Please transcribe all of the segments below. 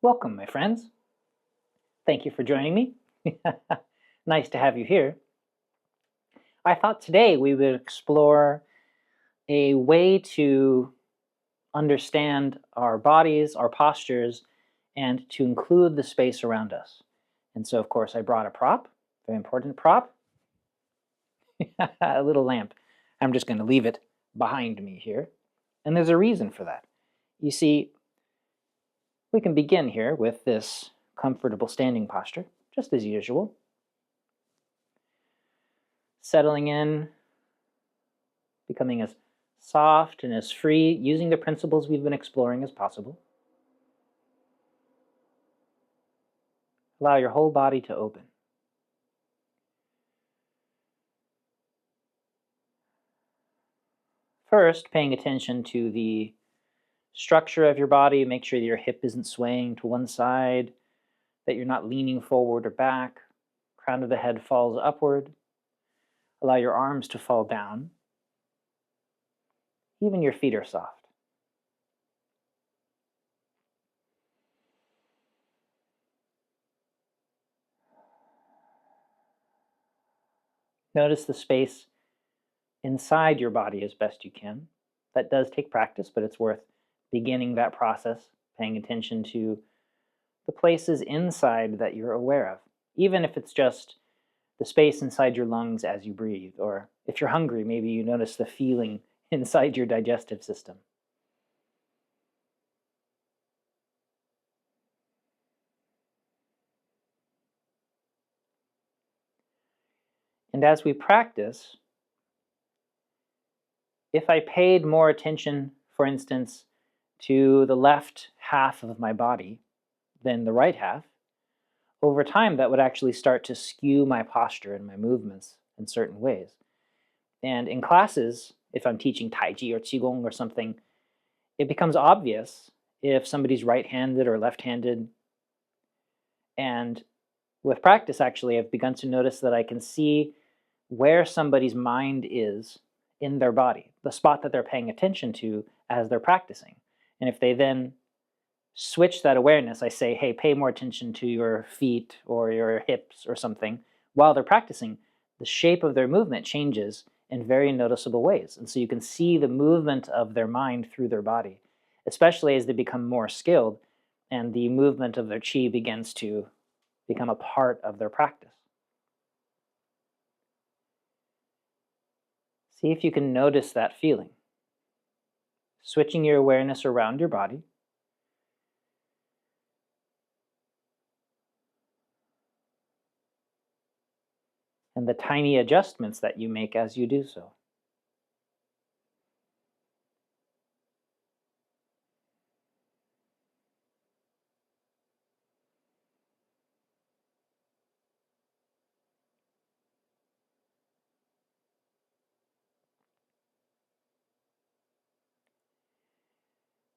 Welcome, my friends. Thank you for joining me. Nice to have you here. I thought today we would explore a way to understand our bodies, our postures, and to include the space around us. And so, of course, I brought a prop, very important prop, a little lamp. I'm just going to leave it behind me here. And there's a reason for that. You see, we can begin here with this comfortable standing posture, just as usual. Settling in, becoming as soft and as free, using the principles we've been exploring as possible. Allow your whole body to open. First, paying attention to the structure of your body. Make sure that your hip isn't swaying to one side, that you're not leaning forward or back. Crown of the head falls upward. Allow your arms to fall down. Even your feet are soft. Notice the space inside your body as best you can. That does take practice, but it's worth beginning that process, paying attention to the places inside that you're aware of, even if it's just the space inside your lungs as you breathe, or if you're hungry, maybe you notice the feeling inside your digestive system. And as we practice, if I paid more attention, for instance, to the left half of my body than the right half, over time that would actually start to skew my posture and my movements in certain ways. And in classes, if I'm teaching Tai Chi or Qigong or something, it becomes obvious if somebody's right-handed or left-handed. And with practice, actually, I've begun to notice that I can see where somebody's mind is in their body, the spot that they're paying attention to as they're practicing. And if they then switch that awareness, I say, hey, pay more attention to your feet or your hips or something, while they're practicing, the shape of their movement changes in very noticeable ways. And so you can see the movement of their mind through their body, especially as they become more skilled and the movement of their chi begins to become a part of their practice. See if you can notice that feeling. Switching your awareness around your body. And the tiny adjustments that you make as you do so.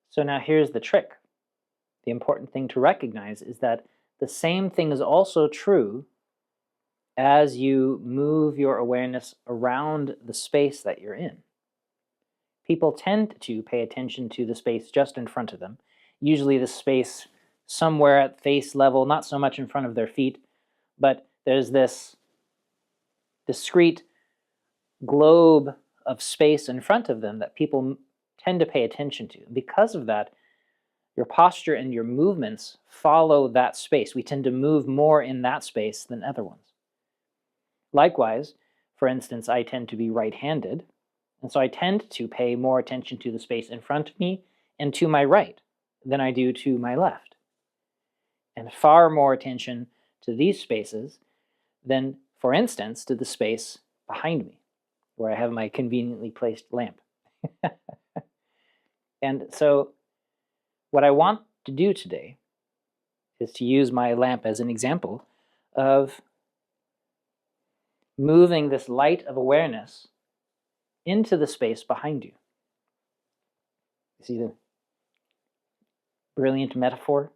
So now here's the trick. The important thing to recognize is that the same thing is also true as you move your awareness around the space that you're in. People tend to pay attention to the space just in front of them, usually the space somewhere at face level, not so much in front of their feet, but there's this discrete globe of space in front of them that people tend to pay attention to. And because of that, your posture and your movements follow that space. We tend to move more in that space than other ones. Likewise, for instance, I tend to be right-handed, and so I tend to pay more attention to the space in front of me and to my right than I do to my left, and far more attention to these spaces than, for instance, to the space behind me, where I have my conveniently placed lamp. And so what I want to do today is to use my lamp as an example of moving this light of awareness into the space behind you. You see the brilliant metaphor?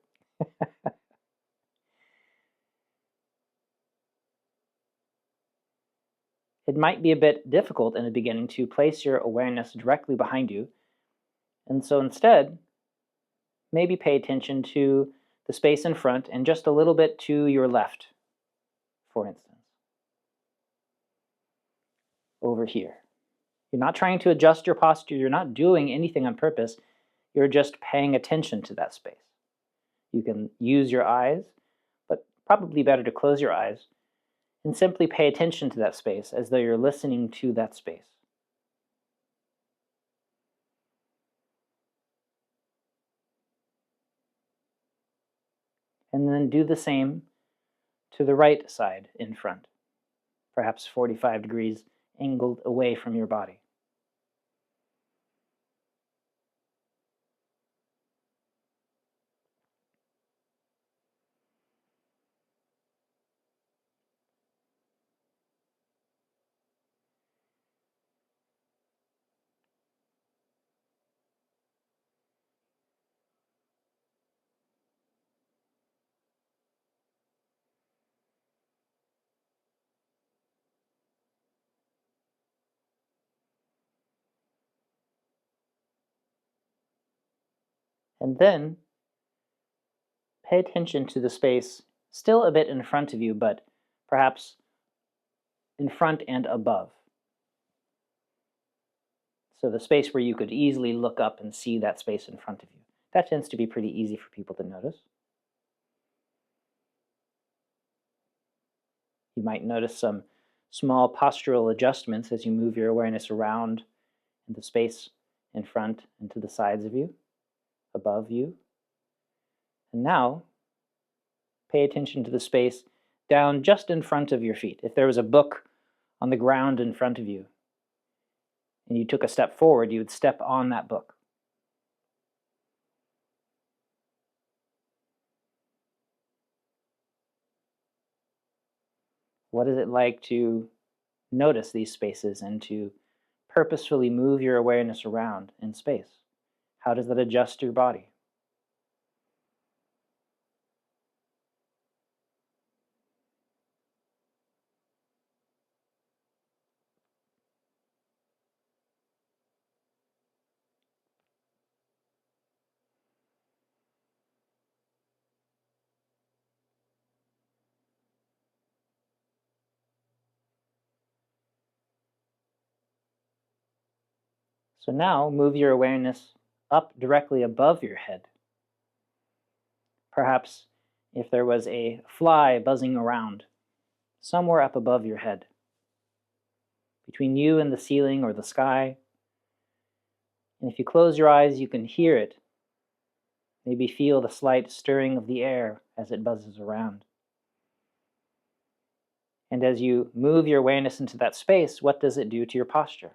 It might be a bit difficult in the beginning to place your awareness directly behind you, and so instead, maybe pay attention to the space in front and just a little bit to your left, for instance. Over here. You're not trying to adjust your posture. You're not doing anything on purpose. You're just paying attention to that space. You can use your eyes, but probably better to close your eyes and simply pay attention to that space as though you're listening to that space. And then do the same to the right side in front, perhaps 45 degrees angled away from your body. And then pay attention to the space still a bit in front of you, but perhaps in front and above. So the space where you could easily look up and see that space in front of you. That tends to be pretty easy for people to notice. You might notice some small postural adjustments as you move your awareness around in the space in front and to the sides of you, above you. And now, pay attention to the space down just in front of your feet. If there was a book on the ground in front of you, and you took a step forward, you would step on that book. What is it like to notice these spaces and to purposefully move your awareness around in space? How does that adjust your body? So now move your awareness up directly above your head. Perhaps if there was a fly buzzing around, somewhere up above your head, between you and the ceiling or the sky. And if you close your eyes, you can hear it. Maybe feel the slight stirring of the air as it buzzes around. And as you move your awareness into that space, what does it do to your posture?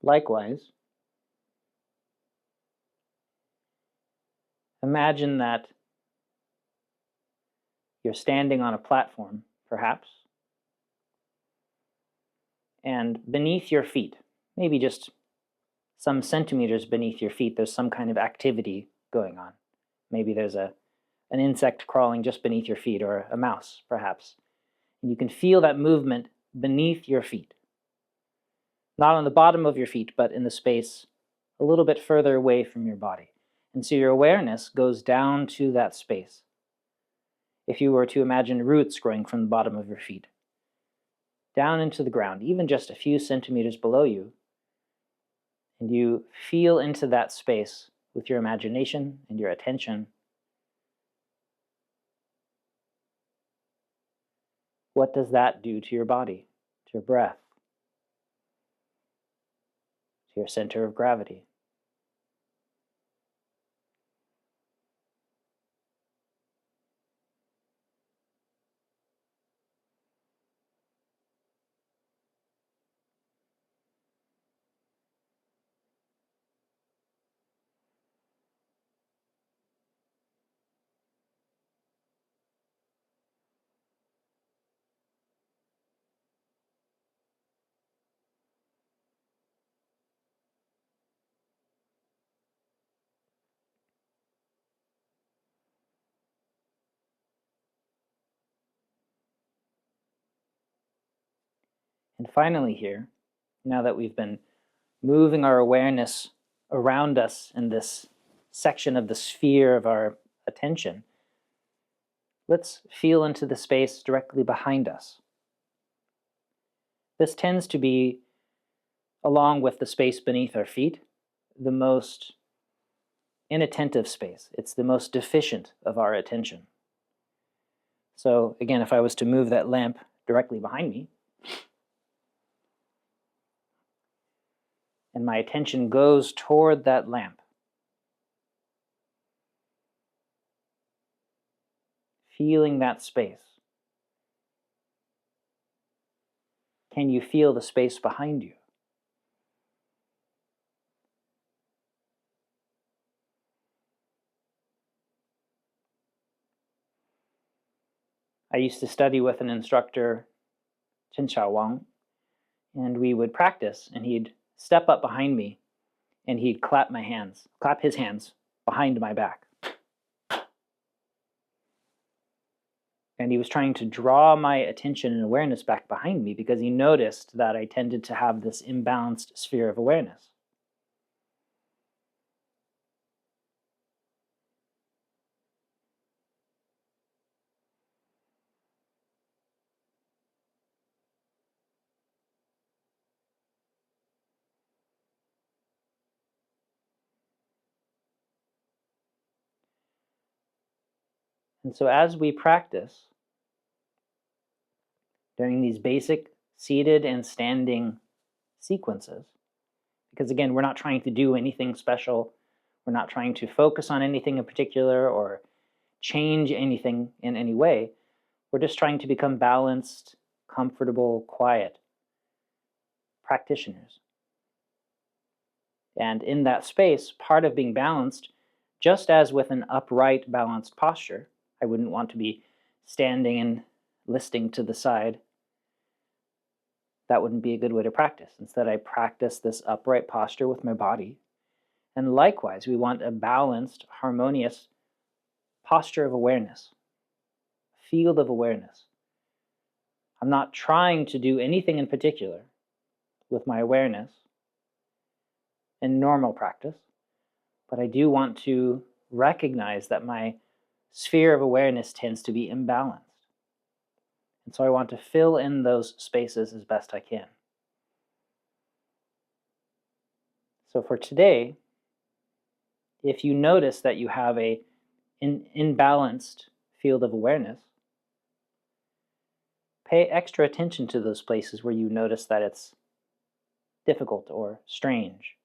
Likewise, imagine that you're standing on a platform, perhaps, and beneath your feet, maybe just some centimeters beneath your feet, there's some kind of activity going on. Maybe there's an insect crawling just beneath your feet, or a mouse, perhaps. And you can feel that movement beneath your feet. Not on the bottom of your feet, but in the space a little bit further away from your body. And so your awareness goes down to that space. If you were to imagine roots growing from the bottom of your feet, down into the ground, even just a few centimeters below you, and you feel into that space with your imagination and your attention, what does that do to your body, to your breath, to your center of gravity? And finally here, now that we've been moving our awareness around us in this section of the sphere of our attention, let's feel into the space directly behind us. This tends to be, along with the space beneath our feet, the most inattentive space. It's the most deficient of our attention. So again, if I was to move that lamp directly behind me, and my attention goes toward that lamp, feeling that space. Can you feel the space behind you? I used to study with an instructor, Chen Wang, and we would practice, and he'd step up behind me, and he'd clap his hands behind my back. And he was trying to draw my attention and awareness back behind me because he noticed that I tended to have this imbalanced sphere of awareness. And so as we practice, during these basic seated and standing sequences, because again, we're not trying to do anything special, we're not trying to focus on anything in particular or change anything in any way, we're just trying to become balanced, comfortable, quiet practitioners. And in that space, part of being balanced, just as with an upright, balanced posture, I wouldn't want to be standing and listing to the side. That wouldn't be a good way to practice. Instead, I practice this upright posture with my body. And likewise, we want a balanced, harmonious posture of awareness, field of awareness. I'm not trying to do anything in particular with my awareness in normal practice, but I do want to recognize that my sphere of awareness tends to be imbalanced. And so I want to fill in those spaces as best I can. So for today, if you notice that you have an imbalanced field of awareness, pay extra attention to those places where you notice that it's difficult or strange.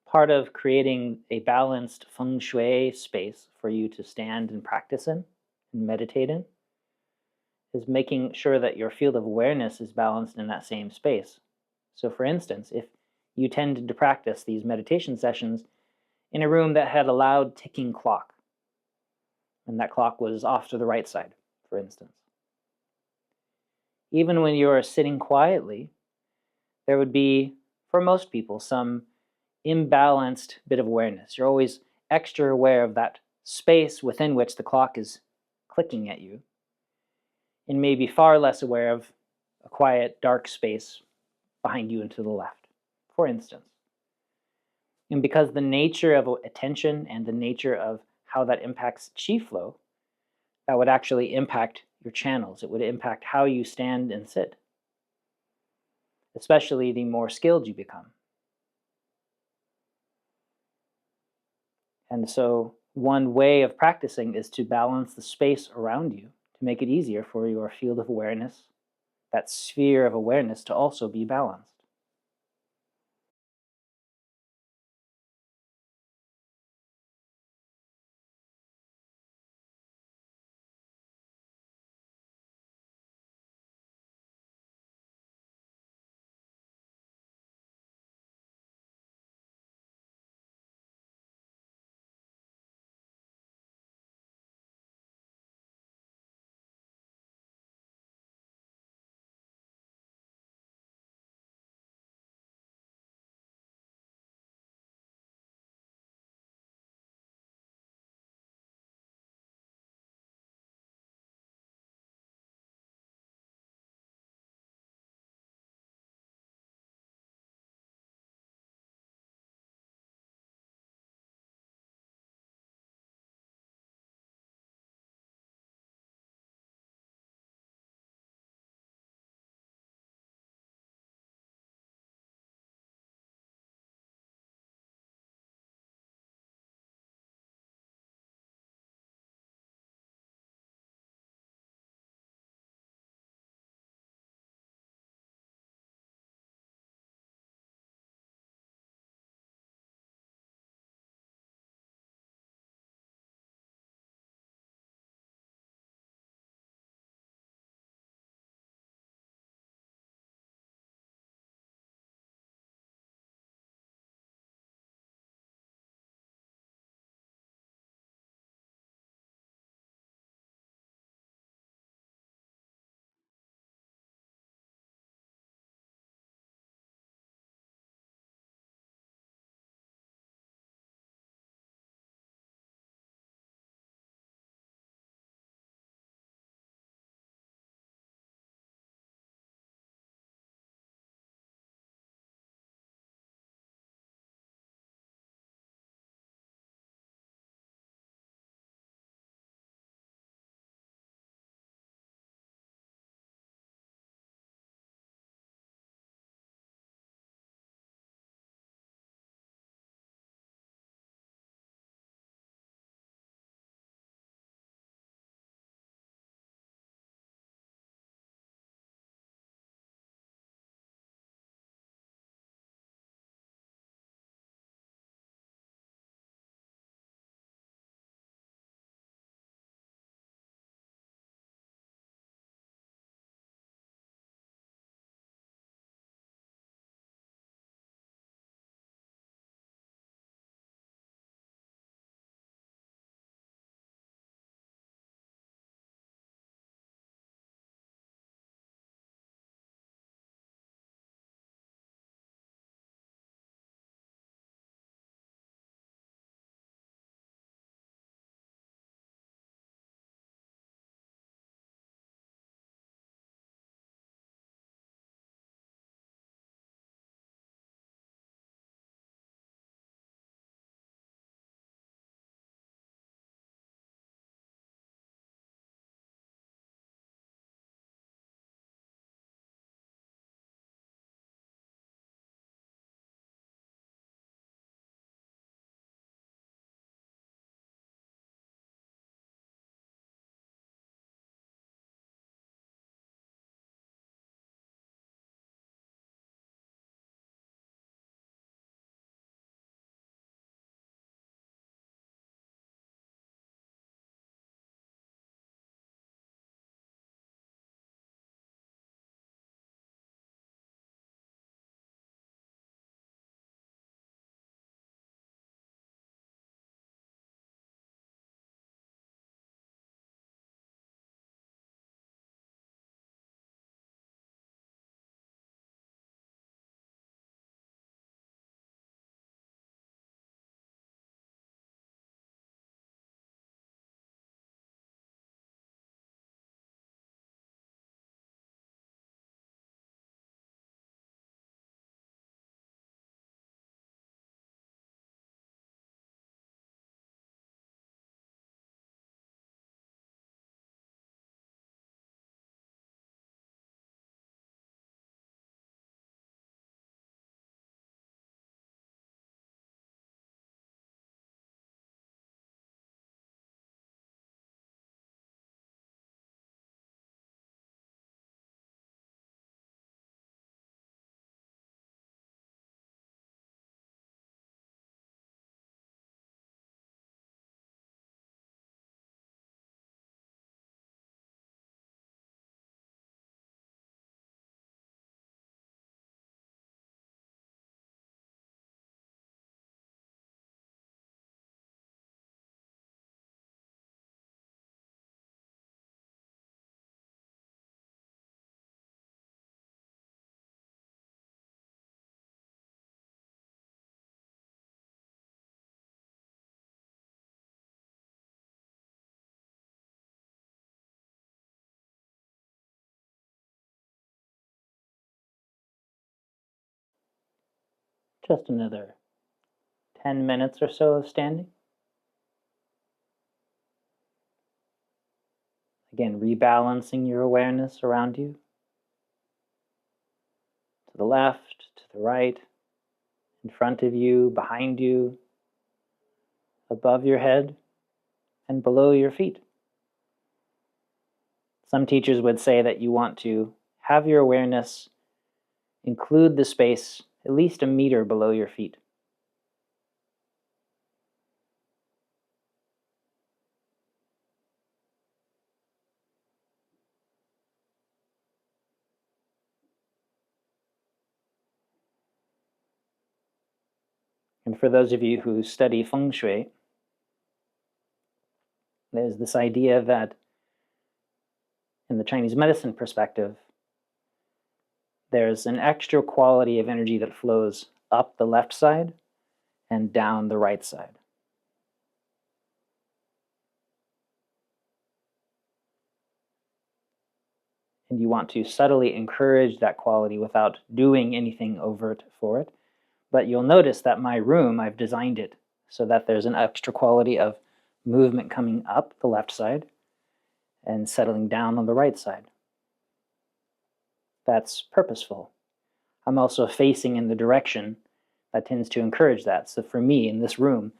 Part of creating a balanced feng shui space for you to stand and practice in and meditate in is making sure that your field of awareness is balanced in that same space. So for instance, if you tended to practice these meditation sessions in a room that had a loud ticking clock, and that clock was off to the right side, for instance, even when you're sitting quietly, there would be, for most people, some imbalanced bit of awareness. You're always extra aware of that space within which the clock is clicking at you, and maybe far less aware of a quiet, dark space behind you and to the left, for instance. And because the nature of attention and the nature of how that impacts chi flow that would actually impact your channels. It would impact how you stand and sit, especially the more skilled you become. And so one way of practicing is to balance the space around you to make it easier for your field of awareness, that sphere of awareness, to also be balanced. Just another 10 minutes or so of standing. Again, rebalancing your awareness around you. To the left, to the right, in front of you, behind you, above your head, and below your feet. Some teachers would say that you want to have your awareness include the space at least a meter below your feet. And for those of you who study feng shui, there's this idea that in the Chinese medicine perspective, there's an extra quality of energy that flows up the left side and down the right side. And you want to subtly encourage that quality without doing anything overt for it. But you'll notice that my room, I've designed it so that there's an extra quality of movement coming up the left side and settling down on the right side. That's purposeful. I'm also facing in the direction that tends to encourage that. So for me, in this room,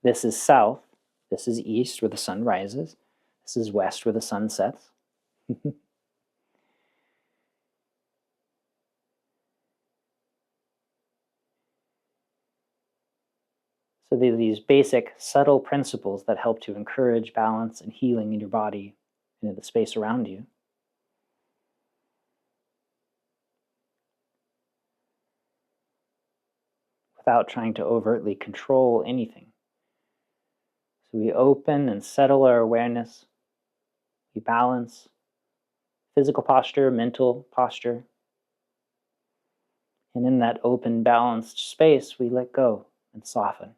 this is south, this is east where the sun rises, this is west where the sun sets. So these basic, subtle principles that help to encourage balance and healing in your body and in the space around you. Without trying to overtly control anything. So we open and settle our awareness. We balance physical posture, mental posture. And in that open, balanced space, we let go and soften.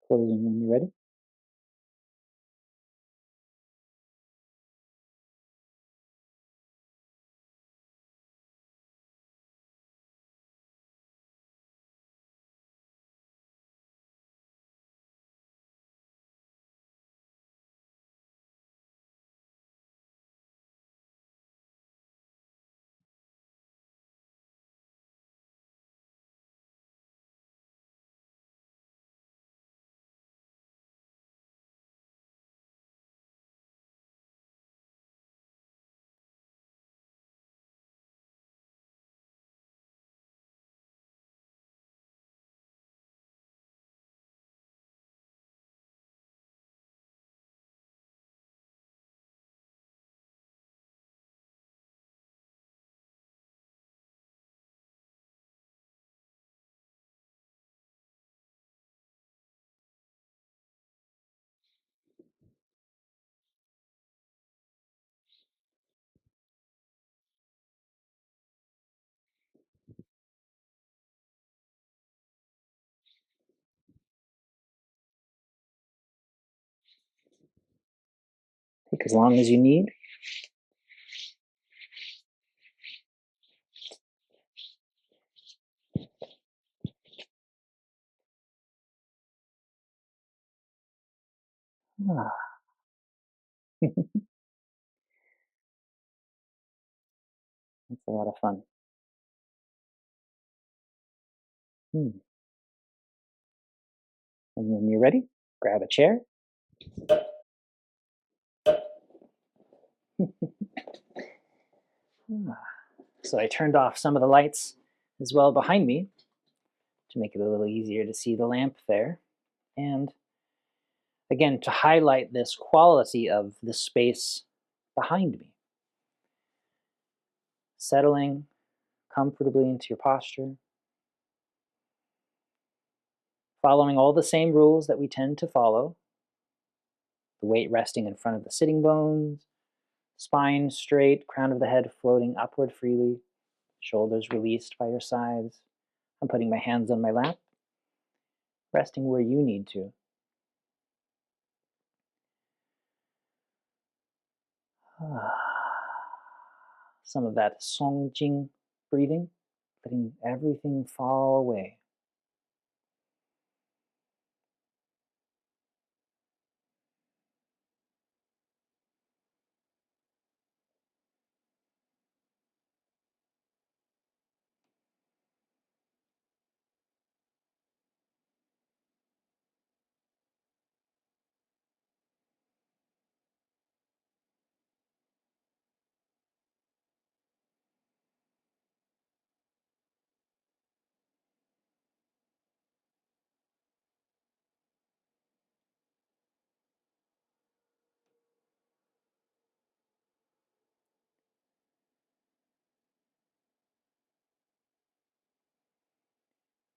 Closing when you're ready. Take as long as you need. Ah. That's a lot of fun. And when you're ready, grab a chair. So I turned off some of the lights as well behind me to make it a little easier to see the lamp there. And again, to highlight this quality of the space behind me. Settling comfortably into your posture. Following all the same rules that we tend to follow. The weight resting in front of the sitting bones, spine straight, crown of the head floating upward freely, shoulders released by your sides. I'm putting my hands on my lap, resting where you need to. Some of that Songjing breathing, letting everything fall away.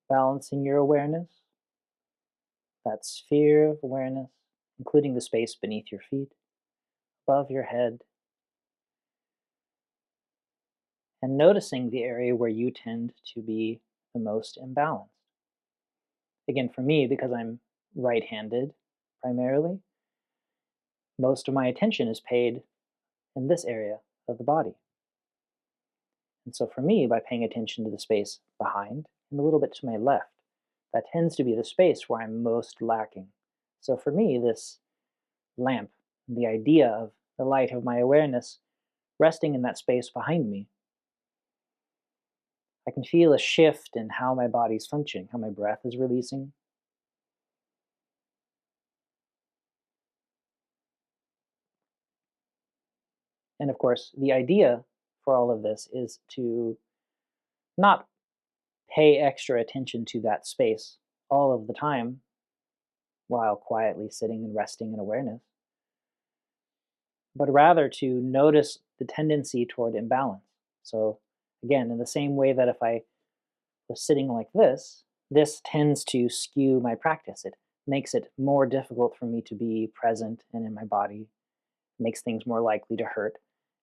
Balancing your awareness, that sphere of awareness, including the space beneath your feet, above your head, and noticing the area where you tend to be the most imbalanced. Again, for me, because I'm right-handed primarily, most of my attention is paid in this area of the body. And so for me, by paying attention to the space behind and a little bit to my left, that tends to be the space where I'm most lacking. So for me, this lamp, the idea of the light of my awareness resting in that space behind me, I can feel a shift in how my body's functioning, how my breath is releasing. And of course, the idea for all of this is to not pay extra attention to that space all of the time while quietly sitting and resting in awareness, but rather to notice the tendency toward imbalance. So again, in the same way that if I was sitting like this tends to skew my practice. It makes it more difficult for me to be present and in my body, makes things more likely to hurt.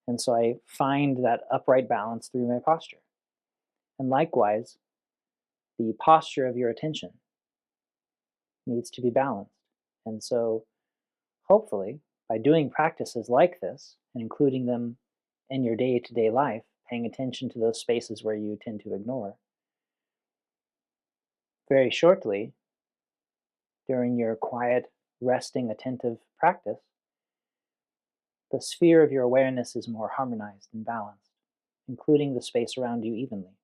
And so I find that upright balance through my posture. And likewise, the posture of your attention, needs to be balanced. And so, hopefully, by doing practices like this and including them in your day to day life, paying attention to those spaces where you tend to ignore, very shortly, during your quiet, resting, attentive practice, the sphere of your awareness is more harmonized and balanced, including the space around you evenly.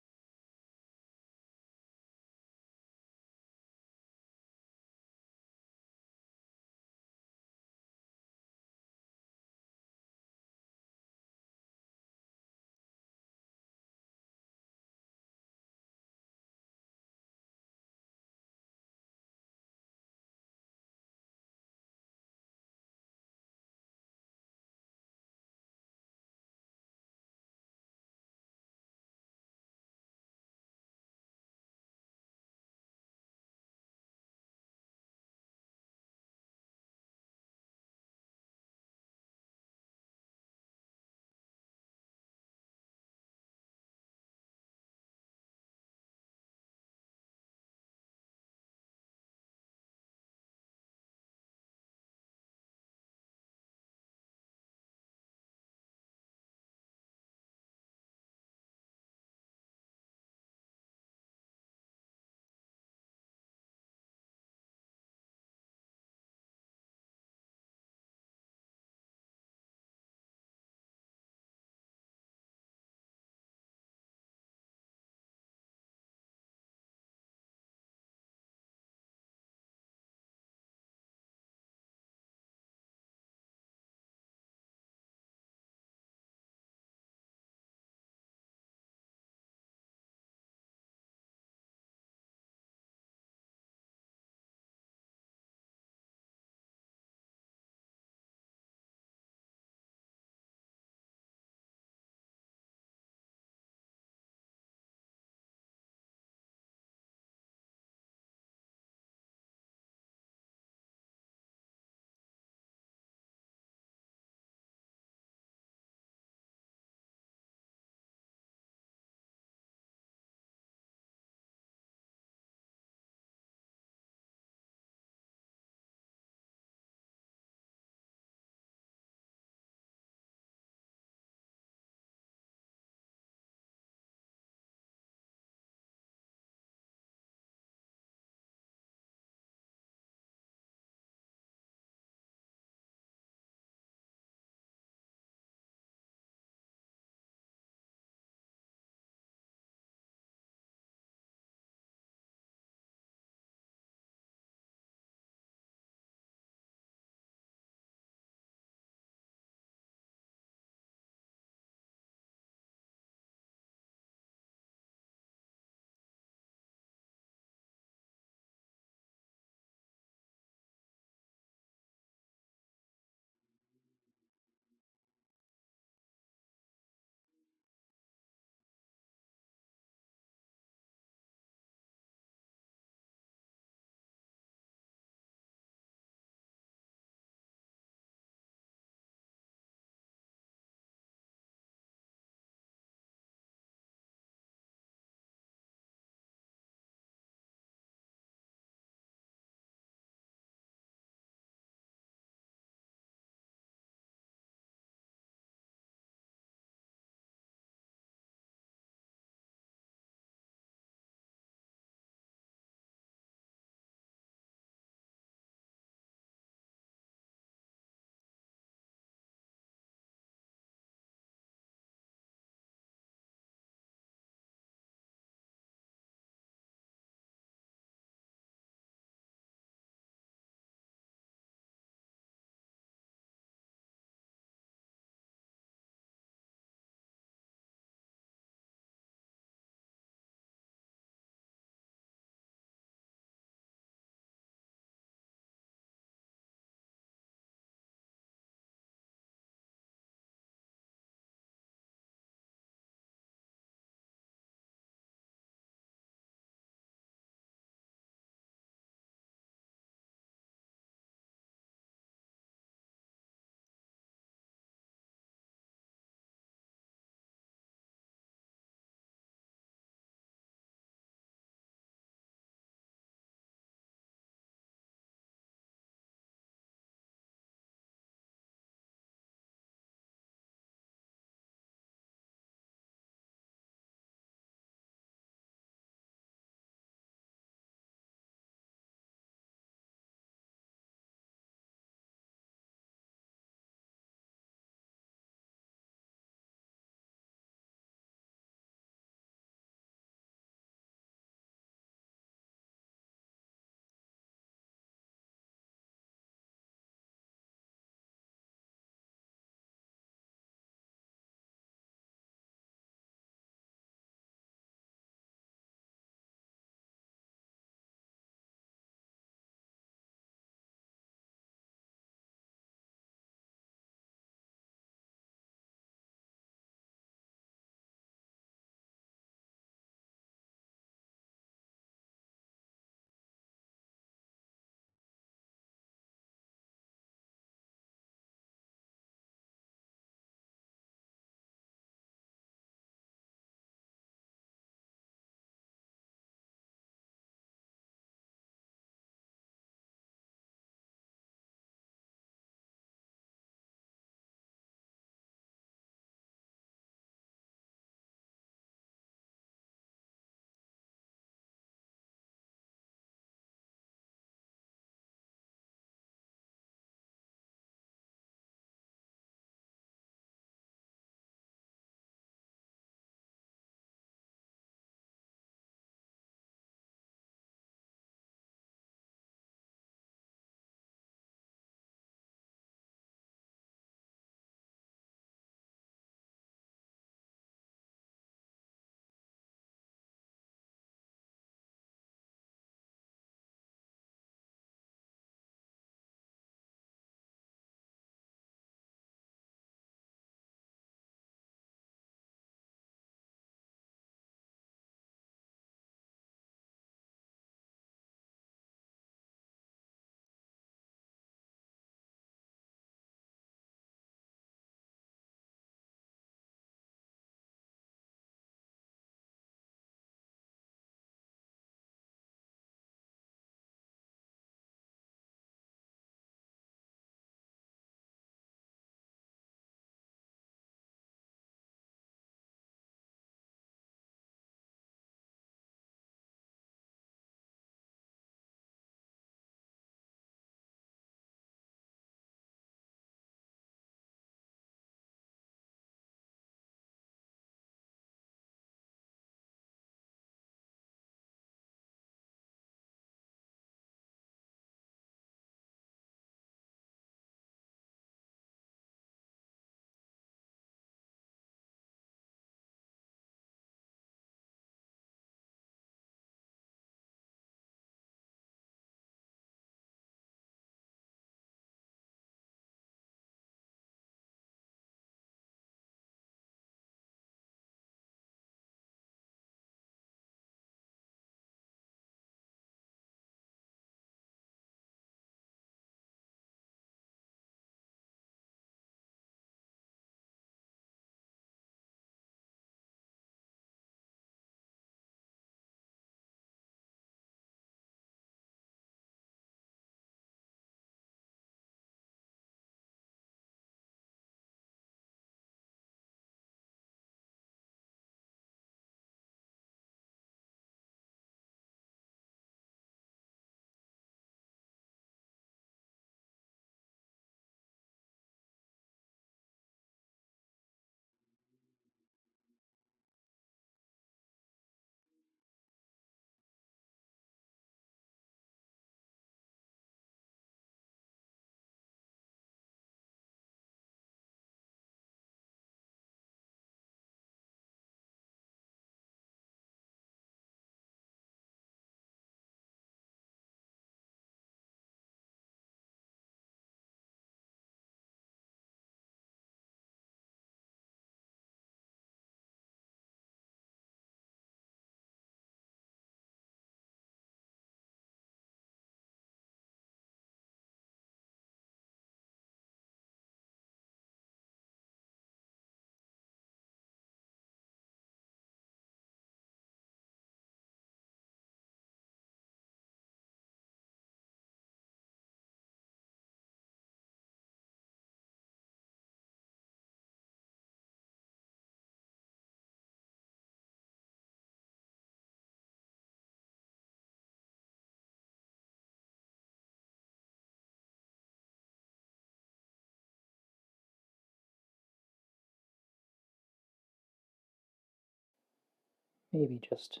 Maybe just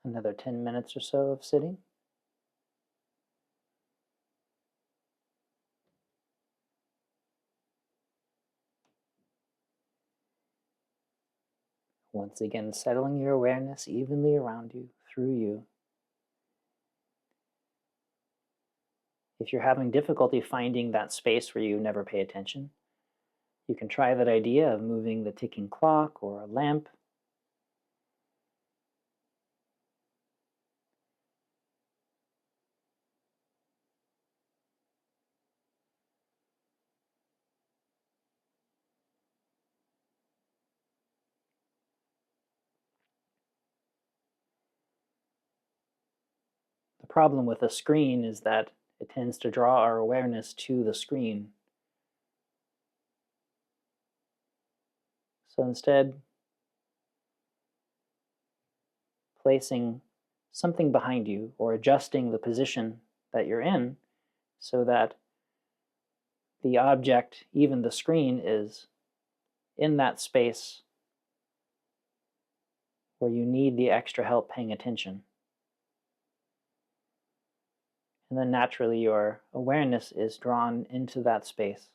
another 10 minutes or so of sitting. Once again, settling your awareness evenly around you, through you. If you're having difficulty finding that space where you never pay attention, you can try that idea of moving the ticking clock or a lamp. The problem with a screen is that it tends to draw our awareness to the screen. So instead, placing something behind you or adjusting the position that you're in so that the object, even the screen, is in that space where you need the extra help paying attention. And then naturally your awareness is drawn into that space.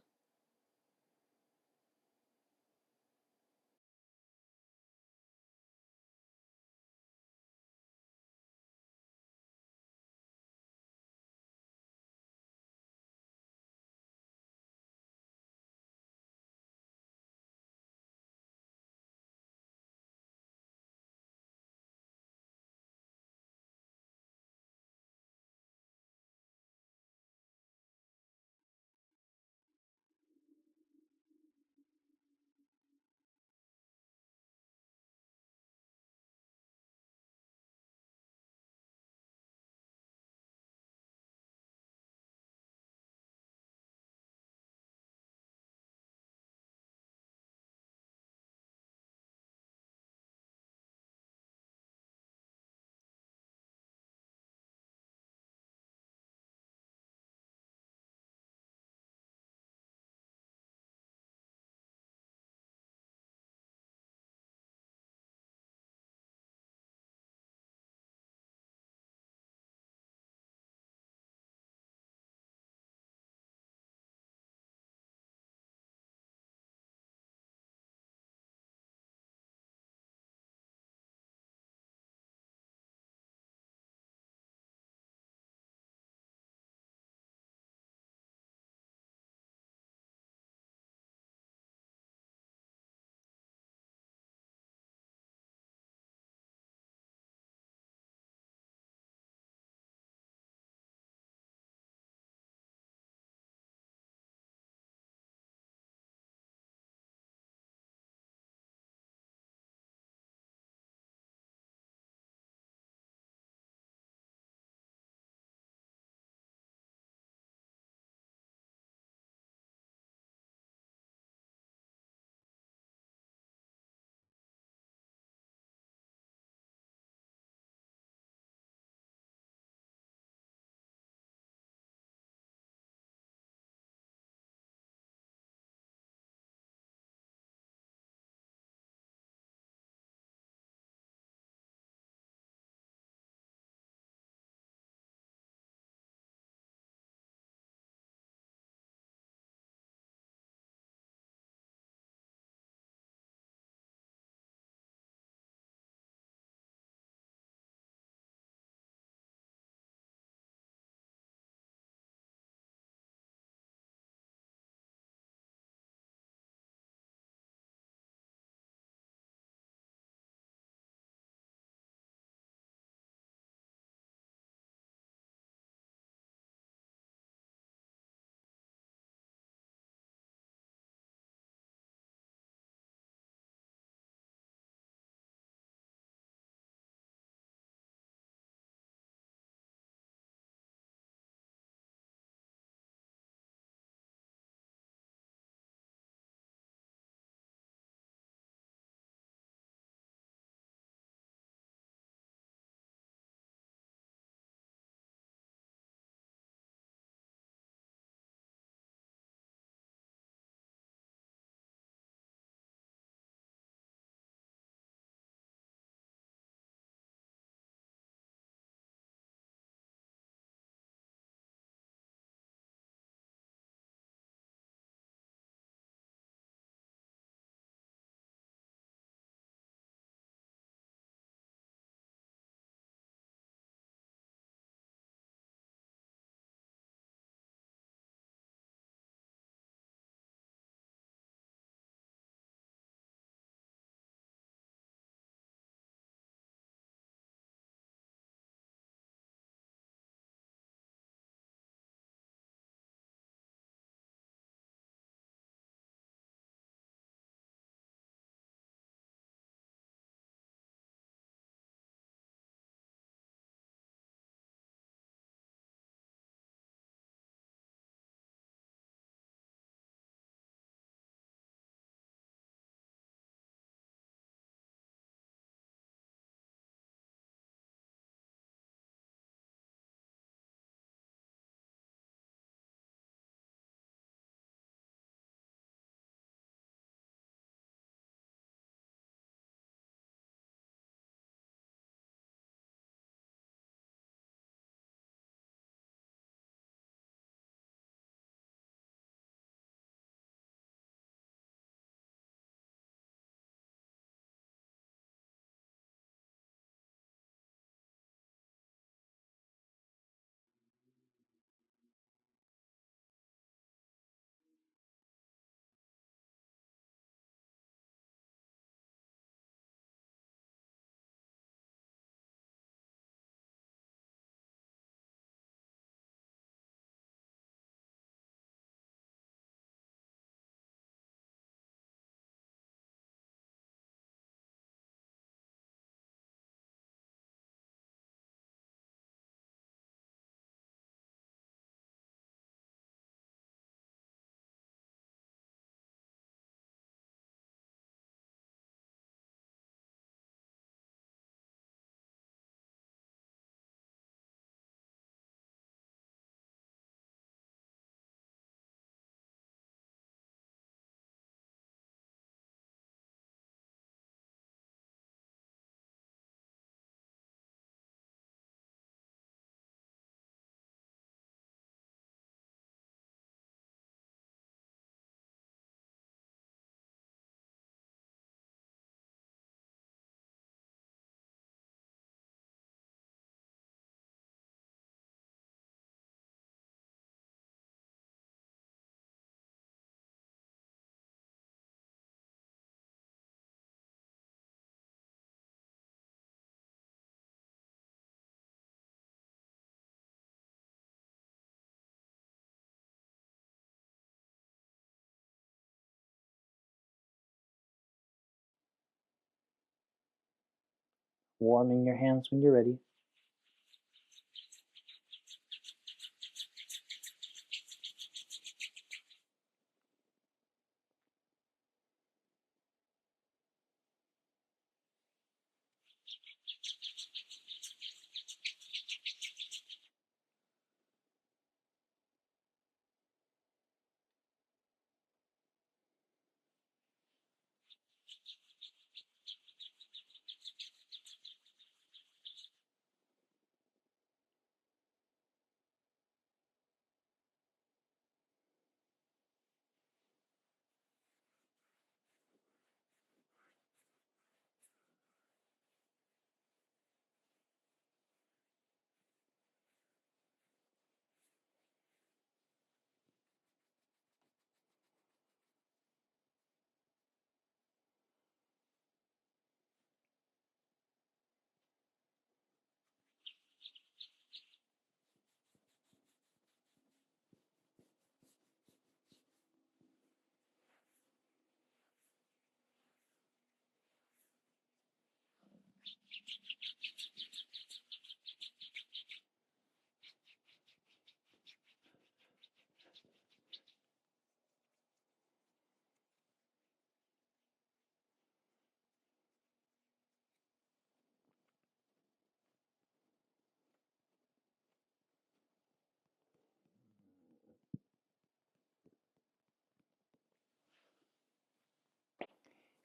warming your hands when you're ready.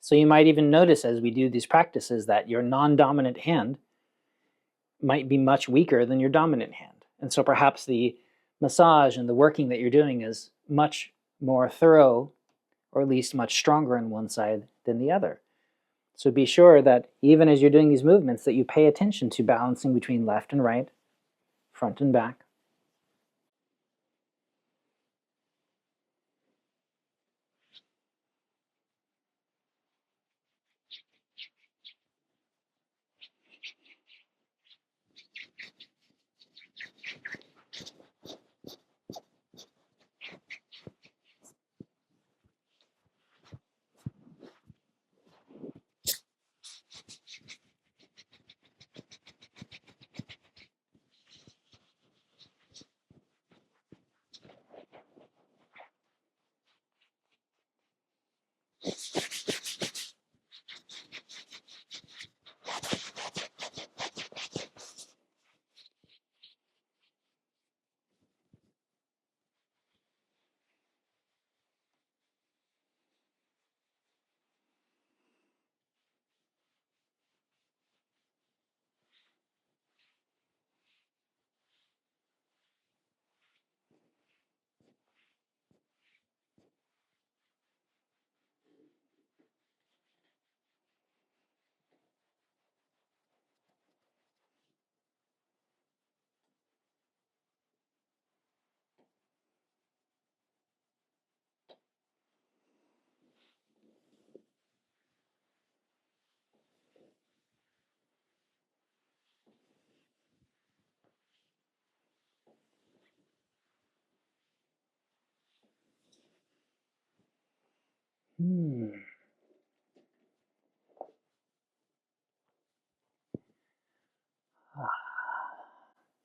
So you might even notice as we do these practices that your non-dominant hand might be much weaker than your dominant hand. And so perhaps the massage and the working that you're doing is much more thorough, or at least much stronger on one side than the other. So be sure that even as you're doing these movements that you pay attention to balancing between left and right, front and back.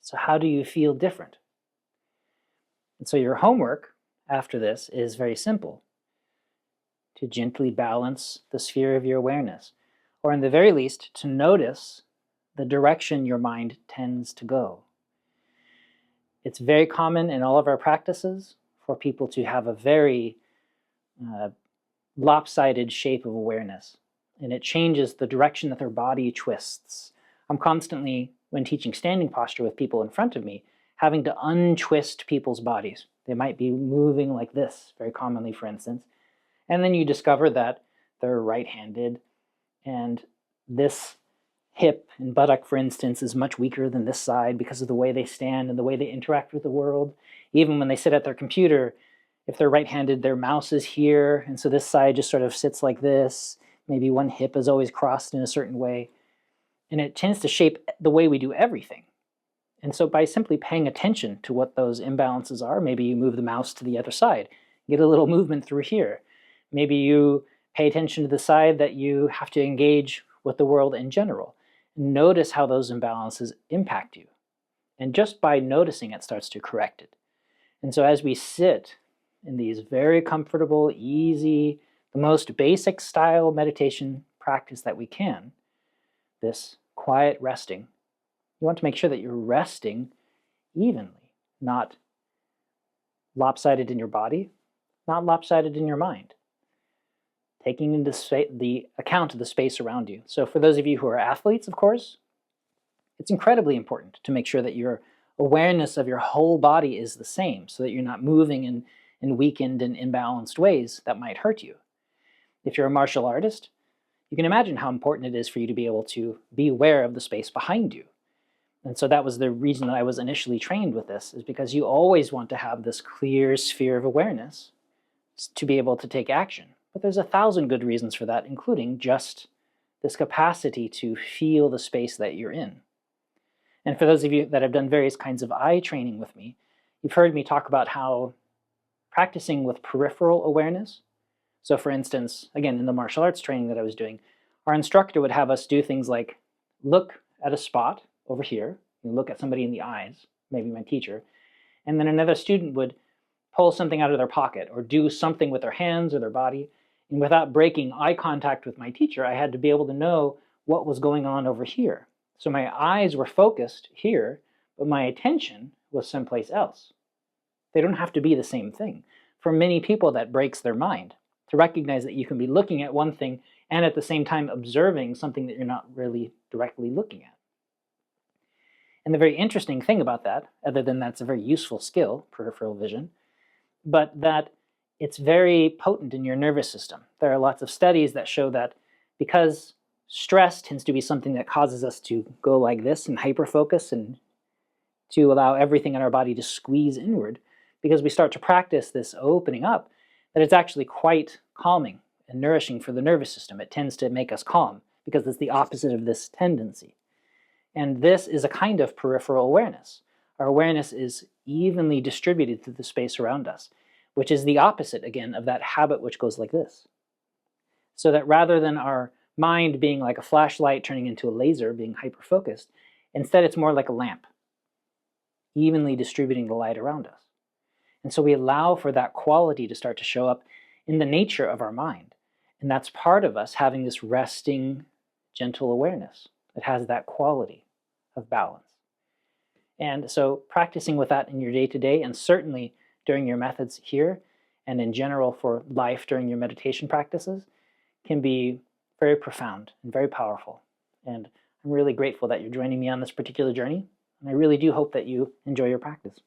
So how do you feel different? And so your homework after this is very simple. To gently balance the sphere of your awareness, or in the very least, to notice the direction your mind tends to go. It's very common in all of our practices for people to have a very lopsided shape of awareness, and it changes the direction that their body twists. I'm constantly, when teaching standing posture with people in front of me, having to untwist people's bodies. They might be moving like this, very commonly, for instance, and then you discover that they're right-handed, and this hip and buttock, for instance, is much weaker than this side because of the way they stand and the way they interact with the world. Even when they sit at their computer, if they're right-handed, their mouse is here, and so this side just sort of sits like this. Maybe one hip is always crossed in a certain way. And it tends to shape the way we do everything. And so by simply paying attention to what those imbalances are, maybe you move the mouse to the other side, get a little movement through here. Maybe you pay attention to the side that you have to engage with the world in general. Notice how those imbalances impact you. And just by noticing it starts to correct it. And so as we sit in these very comfortable, easy, the most basic style meditation practice that we can, this quiet resting, you want to make sure that you're resting evenly, not lopsided in your body, not lopsided in your mind, taking into the account of the space around you. So for those of you who are athletes, of course, it's incredibly important to make sure that your awareness of your whole body is the same, so that you're not moving in weakened and imbalanced ways that might hurt you. If you're a martial artist, you can imagine how important it is for you to be able to be aware of the space behind you. And so that was the reason that I was initially trained with this, is because you always want to have this clear sphere of awareness to be able to take action. But there's 1,000 good reasons for that, including just this capacity to feel the space that you're in. And for those of you that have done various kinds of eye training with me, you've heard me talk about how practicing with peripheral awareness. So for instance, again, in the martial arts training that I was doing, our instructor would have us do things like look at a spot over here, and look at somebody in the eyes, maybe my teacher, and then another student would pull something out of their pocket or do something with their hands or their body. And without breaking eye contact with my teacher, I had to be able to know what was going on over here. So my eyes were focused here, but my attention was someplace else. They don't have to be the same thing. For many people, that breaks their mind, to recognize that you can be looking at one thing and at the same time observing something that you're not really directly looking at. And the very interesting thing about that, other than that's a very useful skill, peripheral vision, but that it's very potent in your nervous system. There are lots of studies that show that because stress tends to be something that causes us to go like this and hyperfocus and to allow everything in our body to squeeze inward, because we start to practice this opening up, that it's actually quite calming and nourishing for the nervous system. It tends to make us calm because it's the opposite of this tendency. And this is a kind of peripheral awareness. Our awareness is evenly distributed through the space around us, which is the opposite, again, of that habit which goes like this. So that rather than our mind being like a flashlight turning into a laser, being hyper-focused, instead it's more like a lamp, evenly distributing the light around us. And so we allow for that quality to start to show up in the nature of our mind. And that's part of us having this resting, gentle awareness. It has that quality of balance. And so practicing with that in your day-to-day, and certainly during your methods here, and in general for life during your meditation practices, can be very profound and very powerful. And I'm really grateful that you're joining me on this particular journey, and I really do hope that you enjoy your practice.